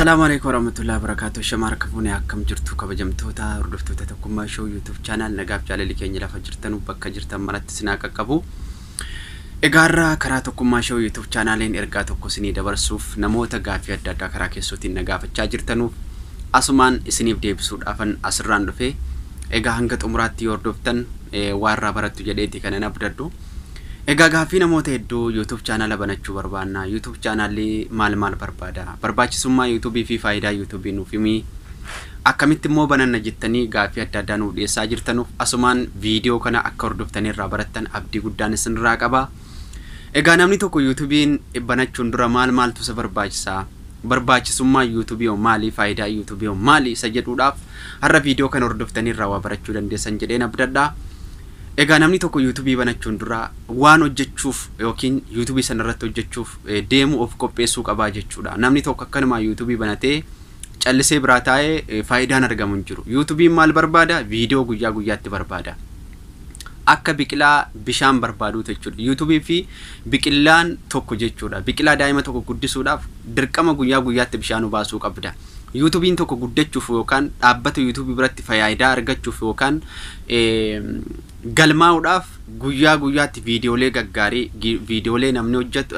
Assalamualaikum warahmatullahi wabarakatuh. Shamar kabune akkam jirtu kabajamtoota hordoftoota Tokkummaa Show YouTube channel nagaaf jaalalli keenya lafa jirtan bakka jirtan maratti sinaa qaqqabu. Egaarraa karaa Tokkummaa Show YouTube channelin ergaa tokko isinii dabarsuuf namoota gaafii adda addaa karaa keessootiin nagaafachaa jirtanuuf asumaan isiniif deebisuudhaafan asirraan dhufe. Egaa hanga xumuraatti hordoftan waarraa barattu jedheeti kanan abdadhu. Egaa gaafii namoota hedduu YouTube channel banachuu barbaanna. YouTube channel maal barbaada? Barbaachisummaa YouTube fi faayidaa YouTube nuuf himi. Akkamitti immoo bananna jettanii gaafii adda addaa nuuf dhiyeessaa jirtanuuf asumaan viidiyoo kana akka hordoftanii irraa barattan abdii guddaan isinirraa qaba. Egaa namni tokko YouTubein banachuun dura maaltu isa barbaachisa? Barbaachisummaa YouTube maali? Faayidaa YouTube maali? Isa jedhuudhaaf har'a viidiyoo kana hordoftanii irraa waa barachuu dandeessan jedheen abdadha. Egaa namni tokko YouTube banachuun dura waan hojjechuuf yookiin YouTube sanarratti hojjechuuf deemu of qopheessuu qaba jechuudha. Namni tokko akkanuma YouTube banatee callisee biraa taa'ee faayidaan argamu hin jiru. YouTube maal barbaada? Viidiyoo guyyaa guyyaatti barbaada. Akka biqilaa bishaan barbaadu jechuudha. YouTube fi biqilaan tokko jechuudha. Biqilaa daa'ima tokko guddisuudhaaf dirqama guyyaa guyyaatti bishaan baasuu qabda. YouTubein tokko guddachuuf yookaan dhaabbata YouTube biratti faayidaa argachuuf yookaan galmaa'uudhaaf guyyaa guyyaatti viidiyoolee gaggaarii viidiyoolee namni hojjetu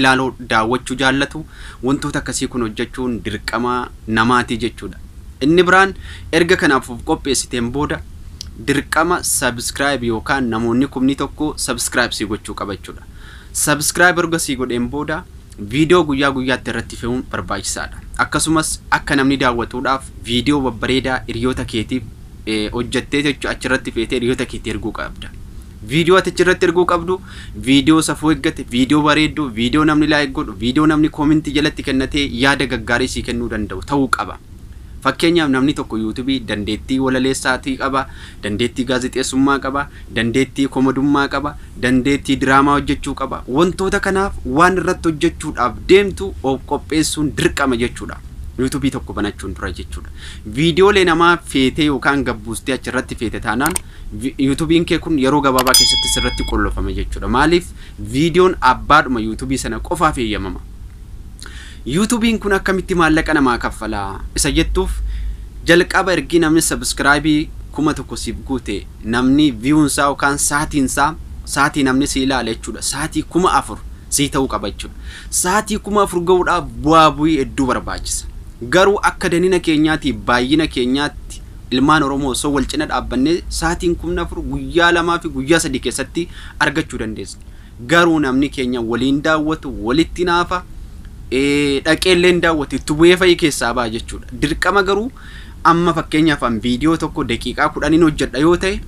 ilaaluu daawwachuu jaallatu wantoota akkasii kun hojjechuun dirqama namaati jechuudha. Inni biraan erga kanaaf qopheessiteen booda dirqama subscribe yookaan namoonni kumni tokko subscribe si gochuu qaba jechuudha. Subscribe erga si godheen booda viidiyoo guyyaa guyyaatti irratti fe'uun barbaachisaadha. Akkasumas akka namni daawwatuudhaaf viidiyoo babbareedaa hiriyoota keetiif hojjettee jechuudha achirratti feetee hiriyoota keetii erguu qabda. Viidiyoo achirratti erguu qabdu viidiyoo safuu eeggate, viidiyoo bareedduu, viidiyoo namni like godhu, viidiyoo namni comment jalatti kennatee yaada gaggaarii si kennuu danda'u ta'uu qaba. Fakkeenyaaf namni tokko YouTube dandeettii walaleessaatii qaba, dandeettii gaazexeessummaa qaba, dandeettii komedummaa qaba, dandeettii diraamaa hojjechuu qaba. Wantoota kanaaf waan irratti hojjechuudhaaf deemtu of qopheessuun dirqama jechuudha. YouTube tokko banachuun dura jechuudha. Viidiyoolee namaa feetee yookaan gabbuustee achirratti feete taanaan YouTubein kee kun yeroo gabaabaa keessatti sirratti qollofama jechuudha. Maaliif viidiyoon abbaadhuma YouTube sana qofaaf eeyyamama. YouTubein kun akkamitti maallaqa namaa kaffala? Isa jettuuf jalqaba ergi namni subscribe 1000 siif guute namni viewunsaa yookaan saatii namni si ilaale jechuudha. Saatii 4000 si ta'uu qaba jechuudha. Saatii 4000 ga'uudhaaf bu'aa bu'ii hedduu barbaachisa. Garuu akka danina keenyaatti baay'ina keenyaatti ilmaan Oromoo osoo wal cina dhaabbannee saatiin 4000 guyyaa 2 fi guyyaa 3 keessatti argachuu dandeessa. Garuu namni keenya waliin daawwatu walitti naafa dhaqeelleen daawwate tubu'ee fa'i keessaa ba'a jechuudha. Dirqama garuu amma fakkeenyaaf viidiyoo tokko daqiiqaa 10 hojjedha yoo ta'e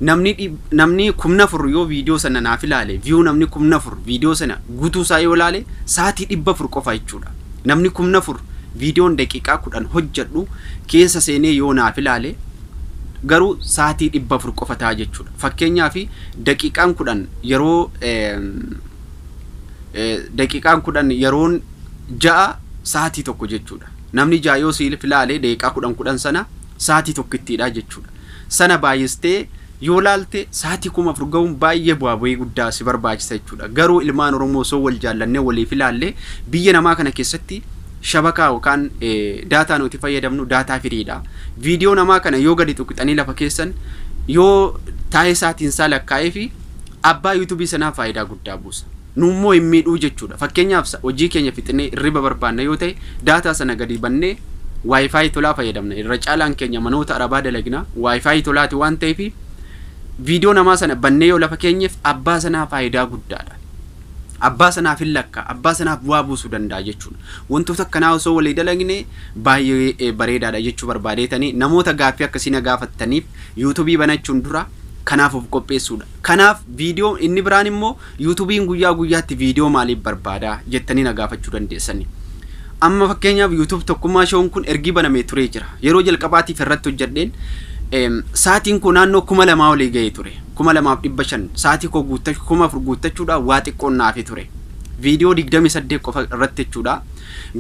namni 1000 yoo viidiyoo sana naaf ilaale view namni 1000 viidiyoo sana guutuu isaa yoo ilaale saatii 400 qofa jechuudha. Namni 1000 viidiyoon daqiiqaa 10 hojjedhu keessa seenee yoo naaf ilaale garuu saatii 400 qofa ta'a jechuudha. Fakkeenyaaf daqiiqaan 10 yeroo daqiiqaan 10 yeroon 6 saatii tokko jechuudha. Namni 6 yoo si ilaale daqiiqaa 10 sana saatii tokkittiidha jechuudha. Sana baay'istee yoo laalte saatii 1000 ga'uun baay'ee bu'aa bu'ii guddaa si barbaachisa jechuudha. Garuu ilmaan Oromoo osoo wal jaallannee waliif ilaalle biyya namaa kana keessatti shabakaa yookaan daataa nuti fayyadamnu daataa firiidha. Viidiyoo namaa kana yoo gadi tuqxanii lafa keessan yoo taa'ee saatiin isaa lakkaa'ee fi abbaa YouTube sanaa faayidaa guddaa buusa. Nummoo hin miidhuu jechuudha. Fakkeenyaaf hojii keenya fixnee irriba barbaanna yoo ta'e daataa sana gadi bannee Wi-Fi tolaa fayyadamna. Irra caalaan keenya manoota arabaa dalagna Wi-Fi tolaati waan ta'eef viidiyoo namaa sana bannee yoo lafa keenyeef abbaa sanaa faayidaa guddaadha. Abbaa sanaaf hin lakka, abbaa sanaaf bu'aa buusuu danda'a jechuudha. Wantoota akkanaa osoo walii dalagne baay'ee bareedaadha jechuu barbaadeetanii namoota gaaffii akkasii na gaafattaniif YouTube banachuun dura kanaaf of qopheessuudha. Kanaaf viidiyoo inni biraan immoo YouTubein guyyaa guyyaatti viidiyoo maaliif barbaada jettanii na gaafachuu dandeessani. Amma fakkeenyaaf YouTube Tokkummaa Show kun ergi banamee turee jira. Yeroo jalqabaatiif irratti hojjedheen saatiin kun naannoo 2000 olii ga'ee ture. 2500 saatii koo guuttachuu 1000 guuttachuudhaaf waa xiqqoon naafii ture. Viidiyoo 28 qofa irratti jechuudha.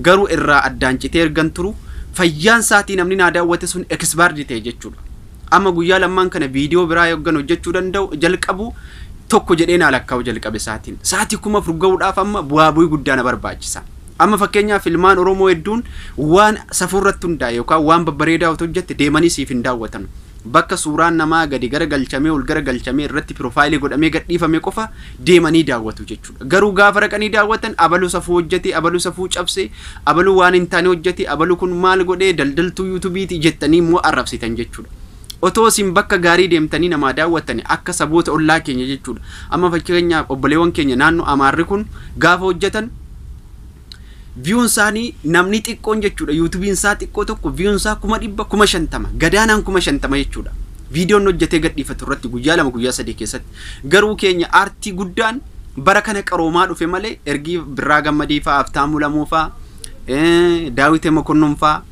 Garuu irraa addaan citee ergan turu fayyaan saatii namni naa daawwate sun expired ta'e jechuudha. Amma guyyaa lamaan kana viidiyoo biraa yookaan hojjechuu danda'u jalqabu tokko jedhee na lakkaa'u jalqabe saatiin. Saatii 1000 ga'uudhaaf amma bu'aa bu'ii guddaa na barbaachisa. Amma fakkeenyaaf filmaan Oromoo hedduun waan safuurratti hundaa'e yookaan waan babbareedaa hojjette deemanii siif hin daawwatan. Bakka suuraan namaa gadi gara galchamee ol gara galchamee irratti piroofaayilii godhamee gadhiifame qofa deemanii daawwatu jechuudha. Garuu gaafa raqanii daawwatan abaluu safuu hojjete, abaluu safuu cabse, abaluu waan hin taane hojjete, abaluu kun maal godhee daldaltuu yuutuubiiti jettanii immoo arrabsitan jechuudha. Otoo isin bakka gaarii deemtanii namaa daawwattani akka saboota ollaa keenya jechuudha. Amma fakkeenyaaf obboleewwan keenya naannoo Amaarri kun gaafa hojjetan viyuun isaanii namni xiqqoon jechuudha. Yuutuubiin isaa xiqqoo tokko viyuun isaa 100,000 150 gadaanaan 50 jechuudha. Viidiyoon hojjetee gadhiifatu irratti guyyaa 2 guyyaa 3 keessatti. Garuu keenya aartii guddaan bara kana qaroomaa dhufe malee ergi Birraa Gammadii fa'aa, Haftaamuu Lamuu fa'aa, Daawit Mokonnon fa'aa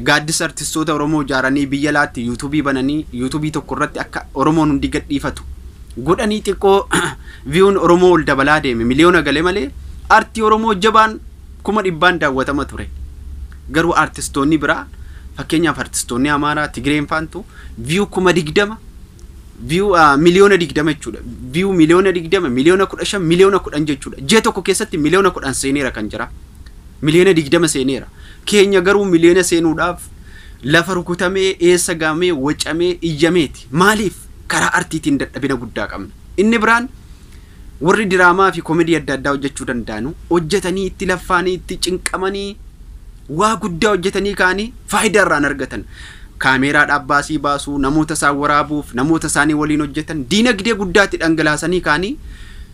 gaaddisa artistoota Oromoo ijaaranii biyya laatti yuutuubii bananii yuutuubii tokko irratti akka Oromoon hundi gadhiifatu godhanii xiqqoo viyuun Oromoo ol dabalaa deeme miliyoona galee malee aartii Oromoo jabaan 100,000 daawwatama ture. Garuu artistoonni biraa fakkeenyaaf artistoonni Amaaraa Tigreen faantu viyuu 20,000 viyuu miliyoona 20 jechuudha. Viyuu miliyoona 20 miliyoona 15 miliyoona 10 jechuudha. Jee tokko keessatti miliyoona 10 seeneera kan jira. Miliyoona 20 seeneera. Keenya garuu miliyoona seenuudhaaf lafa rukutamee eessa gaamee wacamee iyyameeti. Maaliif karaa artiitiin dadhabina guddaa qabna. Inni biraan warri diraamaa fi koomedii adda addaa hojjechuu danda'anu hojjetanii itti laffaanii itti cinqamanii waa guddaa hojjetanii kaanii faayidaa irraan argatan. Kaameeraa dhaabbaasii baasuu, namoota isaan waraabuuf, namoota isaanii waliin hojjetan diinagdee guddaatti dhangalaasanii kaanii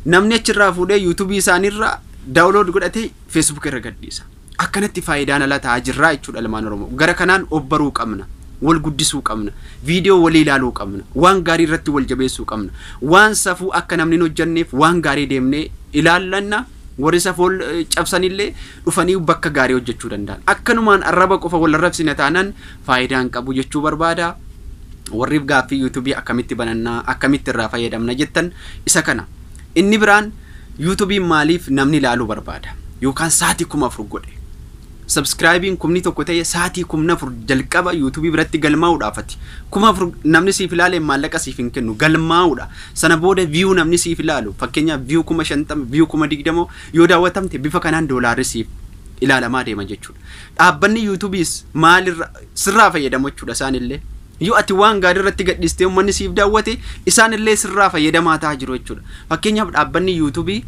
namni achirraa fuudhee yuutuubii isaaniirraa daawulood godhatee feesbuuk irra gadhiisa. Akkanatti faayidaan ala ta'aa jirraa jechuudha ilmaan Oromoo. Gara kanaan obbaruu qabna. Wal guddisuu qabna. Viidiyoo walii ilaaluu qabna. Waan gaarii irratti wal jabeessuu qabna. Waan safuu akka namni hojjenneef waan gaarii deemnee ilaallanna. Warri safuu cabsanillee dhufanii bakka gaarii hojjechuu danda'an. Akkanumaan arraba qofa wal arrabsina taanaan faayidaan qabu jechuu barbaada. Warri gaaffii yuutuubii akkamitti banannaa, akkamitti irraa fayyadamna jettan isa kana. Inni biraan yuutuubiin maaliif namni ilaaluu barbaada? Yookaan sa'aatii 1000 godhe. Subscribing kumni tokko ta'e sa'aatii 1000 jalqaba yuutuubii biratti galmaa'uudhaafati. 1000 namni siif ilaalee maallaqa siif hin kennu galmaa'uudha. Sana booda view namni siif ilaalu fakkeenyaaf view 50,000 view 20,000 yoo daawwatamte bifa kanaan doolaarri siif ilaalamaa deema jechuudha. Dhaabbanni yuutuubiis maalirra sirraa fayyadamu jechuudha isaanillee. Yoo ati waan gaarii irratti gadhiistee uummanni siif daawwate isaanillee sirraa fayyadamaa ta'aa jiru jechuudha. Fakkeenyaaf dhaabbanni yuutuubii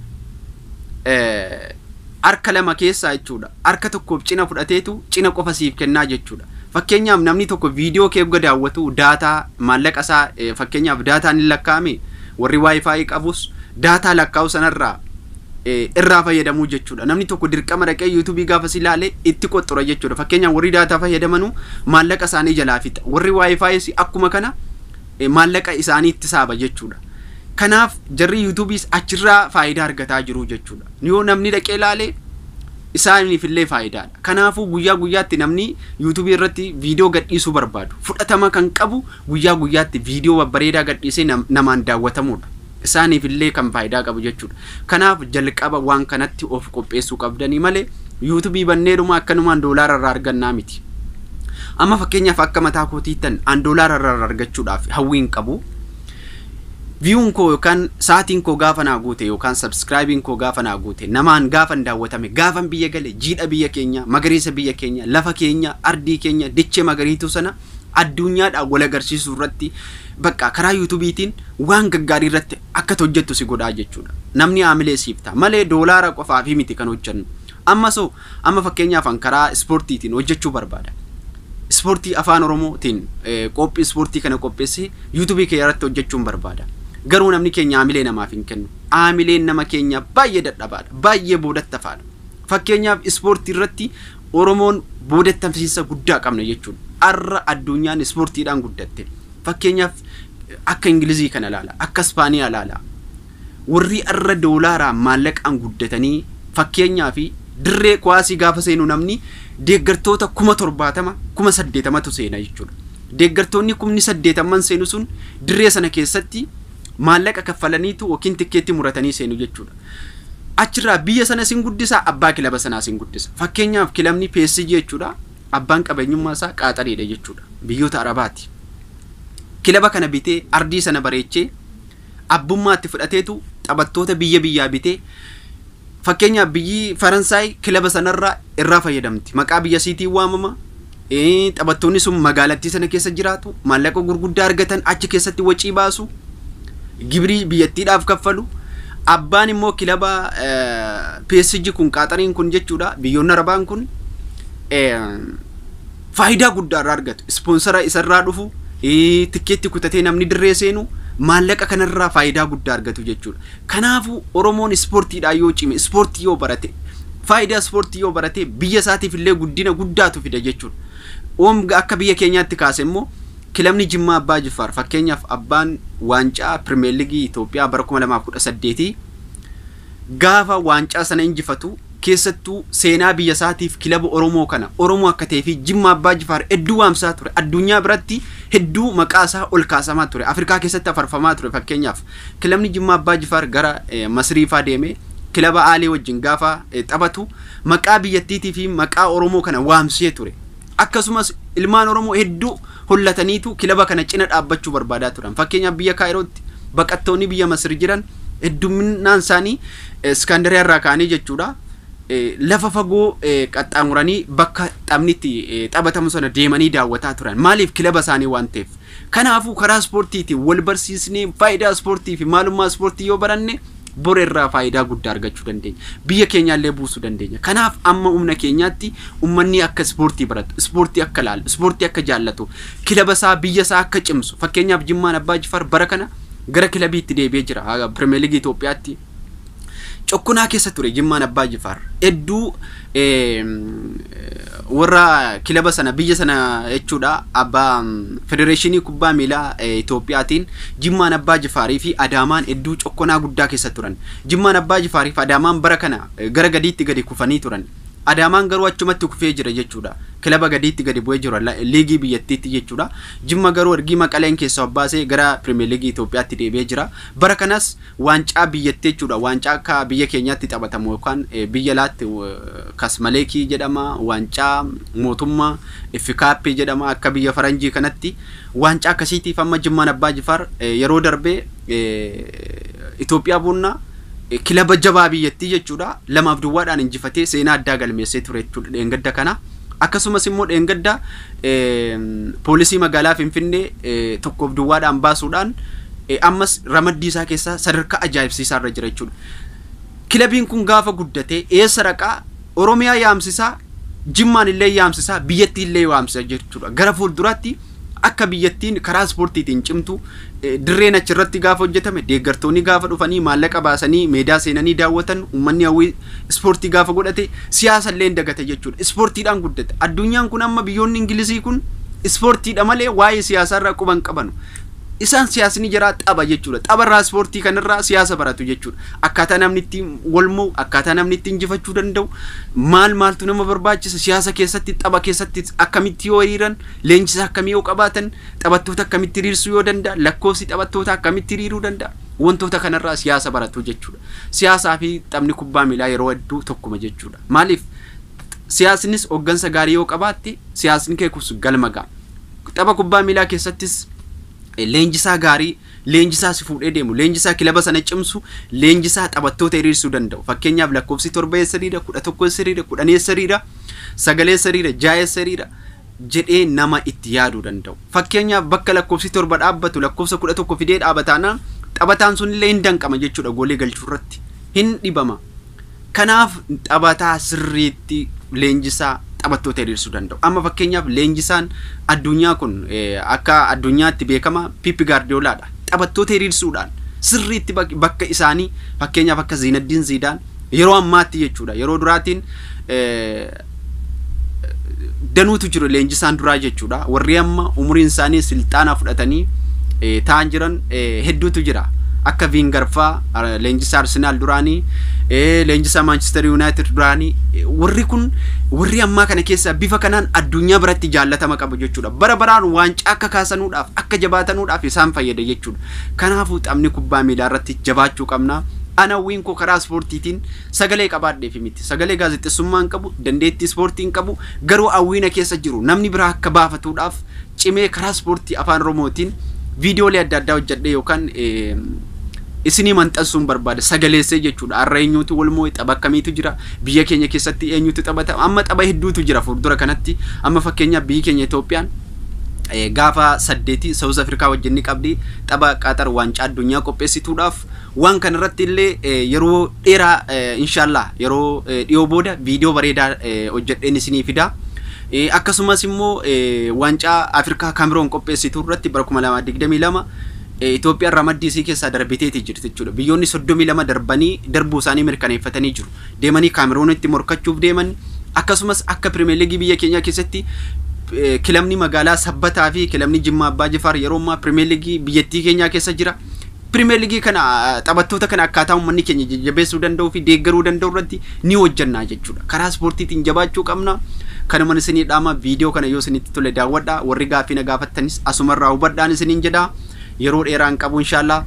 harka lama keessaa jechuudha. Harka tokkoof cina fudhateetu cina qofa siif kennaa jechuudha. Fakkeenyaaf namni tokko viidiyoo kee eegga daawwatu daataa maallaqa isaa fakkeenyaaf daataan hin lakkaa'ame warri waayifaayi qabus daataa lakkaa'u sanarraa irraa fayyadamuu jechuudha. Namni tokko dirqama dhaqee yuutuubii gaafa si ilaalee itti qoxxura jechuudha. Fakkeenyaaf warri daataa fayyadamanu maallaqa isaanii jalaa fixa. Warri waayifaayi akkuma kana maallaqa isaanii itti saaba jechuudha. Kanaaf jarri yuutuubiis achirraa faayidaa argataa jiru jechuudha. Yoo namni dhaqee ilaalee isaaniif illee faayidaadha. Kanaafuu guyyaa guyyaatti namni yuutuubii irratti viidiyoo gadhiisuu barbaadu. Fudhatama kan qabu guyyaa guyyaatti viidiyoo babbareedaa gadhiisee namaan daawwatamudha. Isaaniif illee kan faayidaa qabu jechuudha. Kanaaf jalqaba waan kanatti of qopheessuu qabdanii malee yuutuubii banneedhuma akkanumaan doolaara irraa argannaa miti. Amma fakkeenyaaf akka mataa kootiittan aan doolaara irraa argachuudhaaf hawwiin qabu. Viewun ko yookaan sa'aatiin koo gaafa naa guute yookaan subscribing koo gaafa naa guute namaan gaafa daawwatame gaafan biyya gale jiidha biyya keenya magariisa biyya keenya lafa keenya ardii keenya dichee magariitu sana addunyaadhaan wal agarsiisuu irratti bakka karaa yuutuubiitiin waan gaggaarii irratti akka hojjettu si godhaa jechuudha. Namni aamilee siif ta'a malee doolaara qofaa fi miti kan hojjennu. Amma fakkeenyaaf karaa ispoortiitiin hojjechuu barbaada. Ispoortii afaan Oromootiin qophii ispoortii kana qopheessee yuutuubii kee irratti hojjechuun barbaada. Garuu namni keenya aamilee namaaf hin kennu. Aamileen nama keenya baay'ee dadhabaadha. Baay'ee boodattafaadha. Fakkeenyaaf ispoortii irratti Oromoon boodattamsiisa guddaa qabna jechuudha. Arra addunyaan ispoortiidhaan guddatte. Fakkeenyaaf akka Ingilizii kana ilaala, akka Ispaaniyaa ilaala. Warri arra doolaaraan maallaqaan guddatanii fakkeenyaaf dirree kuwaasii gaafa seenu namni deeggartoota 70,000 80,000tu seena jechuudha. Deeggartoonni 80,000 seenu sun dirree sana keessatti maallaqa kaffalaniitu yookiin tikkeetti muratanii seenu jechuudha. Achirraa biyya sana sin guddisa, abbaa kilaba sanaa sin guddisa. Fakkeenyaaf kilabni PSG jechuudha. Abbaan qabeenyummaa isaa Qaxariidha jechuudha. Biyyoota Arabaati. Kilaba kana bitee ardii sana bareechee abbummaatti fudhateetu taphattoota biyya biyyaa bitee fakkeenya biyyi Faransaay kilaba sanarraa irraa fayyadamti maqaa biyya siitii waamama taphattoonni sun magaalattii sana keessa jiraatu maallaqa gurguddaa argatan achi keessatti wacii baasu gibrii biyyattiidhaaf kaffalu abbaan immoo kilaba PSG kun qaxariin kun jechuudha biyyoonni arabaan kun faayidaa guddaa irraa argatu sponsora isarraa dhufu tikeetti kutatee namni dirree seenu maallaqa kanarraa faayidaa guddaa argatu jechuudha kanaafu Oromoon ispoortiidhaan yoo cime ispoortii yoo barate faayidaa ispoortii yoo barate biyya isaatiif illee guddina guddaatu fida jechuudha akka biyya keenyaatti kaase immoo kilabni Jimmaa Abbaa Jifaar fakkeenyaaf abbaan waancaa Premier League Itoophiyaa bara 2018 gaafa waancaa sana injifatu keessattuu seenaa biyya isaatiif kilaba Oromoo kana Oromoo akka ta'e fi Jimmaa Abbaa Jifaar hedduu waamsaa ture addunyaa biratti hedduu maqaa isaa ol kaasamaa ture Afrikaa keessatti afarfamaa ture fakkeenyaaf kilabni Jimmaa Abbaa Jifaar gara Masriifaa deemee kilaba Aalee wajjin gaafa taphatu maqaa biyyattiitii fi maqaa Oromoo kana waamsee ture akkasumas ilmaan Oromoo hedduu hollataniitu kilaba kana cina dhaabbachuu barbaadaa turan fakkeenyaaf biyya Kaayirootti baqattoonni biyya Masri jiran hedduminaan isaanii Iskandariyaa irraa kaanii jechuudha lafa fagoo qaxxaamuranii bakka taphnitti taphatamu sana deemanii daawwataa turan maaliif kilaba isaanii waan ta'eef kanaafuu karaa ispoortiitiin wal barsiisnee faayidaa ispoortii fi maalummaa ispoortii yoo baranne bor irraa faayidaa guddaa argachuu dandeenya biyya keenyaallee buusuu dandeenya kanaaf amma humna keenyaatti ummanni akka ispoortii baratu ispoortii akka laalu ispoortii akka jaallatu kilaba isaa biyya isaa akka cimsu fakkeenyaaf Jimmaan Abbaa Jifaar bara kana gara kilabiitti deebi'ee jira Premier League Itoophiyaatti cokkunaa keessa ture Jimmaan Abbaa Jifaar hedduu warra kilaba sana biyya sana jechuudha abbaa federeeshinii kubbaa miilaa Itoophiyaatiin Jimmaan Abbaa Jifaarii fi Adaamaan hedduu cokkunaa guddaa keessa turan Jimmaan Abbaa Jifaarii fi Adaamaan bara kana gara gadiitti gadi kufanii turan Adaamaan garuu achumatti kufee jira jechuudha kilaba gadiitti gadi bu'ee jira liigii biyyattiitti jechuudha Jimma garuu ergii Maqaleen keessaa baasee gara Premier League Itoophiyaatti deebi'ee jira bara kanas waancaa biyyattii jechuudha waancaa akka biyya keenyaatti taphatamu yookaan biyya laatti kasmaleekii jedhama waancaa mootummaa Ifikaappi jedhama akka biyya faranjii kanatti waancaa akkasiitiif amma Jimmaan Abbaa Jifaar yeroo darbee Itoophiyaa Bunnaa kilaba jabaa biyyattii jechuudha lamaaf duwwaadhaan injifatee seenaa addaa galmeessee ture jechuudha dheengadda kana akkasumas immoo dheengadda poolisii magaalaa Finfinnee tokkoof duwwaadhaan baasuudhaan ammas ramaddii isaa keessaa sadarkaa ajaa'ibsiisaa irra jira jechuudha kilabiin kun gaafa guddate eessa raqaa Oromiyaa yaamsisaa Jimmaan illee yaamsisaa biyyattii illee yaamsisaa jechuudha gara fuulduraatti akka biyyattiin karaa ispoortiitiin cimtu dirreen achirratti gaafa hojjetame deeggartoonni gaafa dhufanii maallaqa baasanii meedaa seenanii daawwatan ummanni hawwii ispoortii gaafa godhate siyaasa illee dagate jechuudha ispoortiidhaan guddate addunyaan kun amma biyyoonni Ingilizii kun ispoortiidha malee waa'ee siyaasaarraa quban qabanu isaan siyaasni jira xaba jechuudha xabarraa ispoortii kanarraa siyaasa baratu jechuudha akkaataa namni itti walmoo akkaataa namni itti injifachuu danda'u maaltu nama barbaachisa siyaasa keessatti xaba keessatti akkamitti yoo hiriiran leenjisa akkamii yoo qabaatan taphattoota akkamitti hiriirsuu yoo danda'a lakkoofsi taphattoota akkamitti hiriiruu danda'a wantoota kanarraa siyaasa baratu jechuudha siyaasaa fi taphni kubbaa miilaa yeroo hedduu tokkuma jechuudha maaliif siyaasnis hooggansa gaarii yoo qabaatte siyaasni keekus galma ga'a tapha kubbaa miilaa keessattis leenjisaa gaarii leenjisaa si fuudhee deemu leenjisaa kilaba sana cimsu leenjisaa taphattoota hiriirsuu danda'u fakkeenyaaf lakkoofsi 7 siriira 11 siriira 10 siriira 9 siriira 6 siriira jedhee nama itti yaaduu danda'u fakkeenyaaf bakka lakkoofsi 7 dhaabbatu lakkoofsa 11 fidee dhaabataana taphataan sun illee hin danqama jechuudha goolee galchuu irratti hin dhibama kanaaf taphataa sirriitti leenjisaa taphattoota hiriirsuu danda'u amma fakkeenyaaf leenjisaan addunyaa kun akka addunyaatti beekama Pep Guardiolaadha taphattoota hiriirsuudhaan sirriitti bakka isaanii fakkeenyaaf akka Zinedine Zidane yeroo ammaatti jechuudha yeroo duraatiin danuutu jiru leenjisaan duraa jechuudha warri amma umuriin isaanii silxaana fudhatanii ta'an jiran hedduutu jira akka Wenger faa leenjisaa Arsenal duraanii leenjisaa Manchester United duraanii warri kun warri amma kana keessa bifa kanaan addunyaa biratti jaallatama qabu jechuudha bara baraan waancaa akka kaasanuudhaaf akka jabaatanuudhaaf isaan fayyada jechuudha kanaafuu taphni kubbaa miilaa irratti jabaachuu qabna ana winko karaa ispoortiitiin sagalee qabaadheef miti sagalee gaazexeessummaan qabu dandeettii ispoortiin qabu garuu awwiina keessa jiru namni biraa akka baafatuudhaaf cimee karaa ispoortii afaan Oromootiin viidiyoolee adda addaa hojjedhee yookaan isini manxansuun barbaada sagaleessee jechuudha har'a eenyutu wal moo'e tapha akkamiitu jira biyya keenya keessatti eenyutu taphata amma tapha hedduutu jira fuuldura kanatti amma fakkeenyaaf biyyi keenya Itoophiyaan gaafa 8 South Africa wajjin ni qabdi tapha Qatar waancaa addunyaa qopheessituudhaaf waan kan irratti illee yeroo dheeraa inshallah yeroo dhiyoo booda viidiyoo bareedaa hojjedheen isinii fida akkasumas immoo waancaa Afrikaa Cameroon qopheessituu irratti bara 2022 Itoophiyaa ramaddii keessa darbiteeti jirti jechuudha biyyoonni 32 darbanii darbuu isaanii mirkaneeffatanii jiru deemanii Cameroonitti morkachuuf deeman akkasumas akka Premier League biyya keenya keessatti kilabni magaalaa Sabbataa fi kilabni Jimmaa Abbaa Jifaar yeroo ammaa Premier League biyyattii keenya keessa jira Premier League kana taphattoota kana akkaataa uummanni keenya jajjabeessuu danda'u fi deeggaruu danda'u irratti ni hojjannaa jechuudha karaa ispoortiitiin jabaachuu qabna kanuma isinii dhaama viidiyoo kana yoo isinitti tole daawwadhaa warri gaaffii na gaafattanis asumarraa hubadhaan isiniin jedha yeroo dheeraan qabu inshallah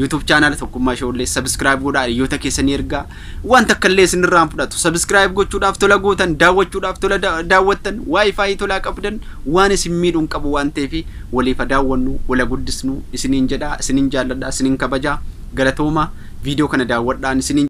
YouTube channel tokkummaa shoollee subscribe godhaa hiriyoota keessanii ergaa wanta kallee isinirraan fudhatu subscribe gochuudhaaf tola gootan daawwachuudhaaf tola daawwattan wifi tola qabdan waan isin miidhuun qabu waan ta'eef waliif daawwannu wala guddisnu isiniin jedha isiniin jaalladha isiniin kabaja galatooma viidiyoo kana daawwadhaan isiniin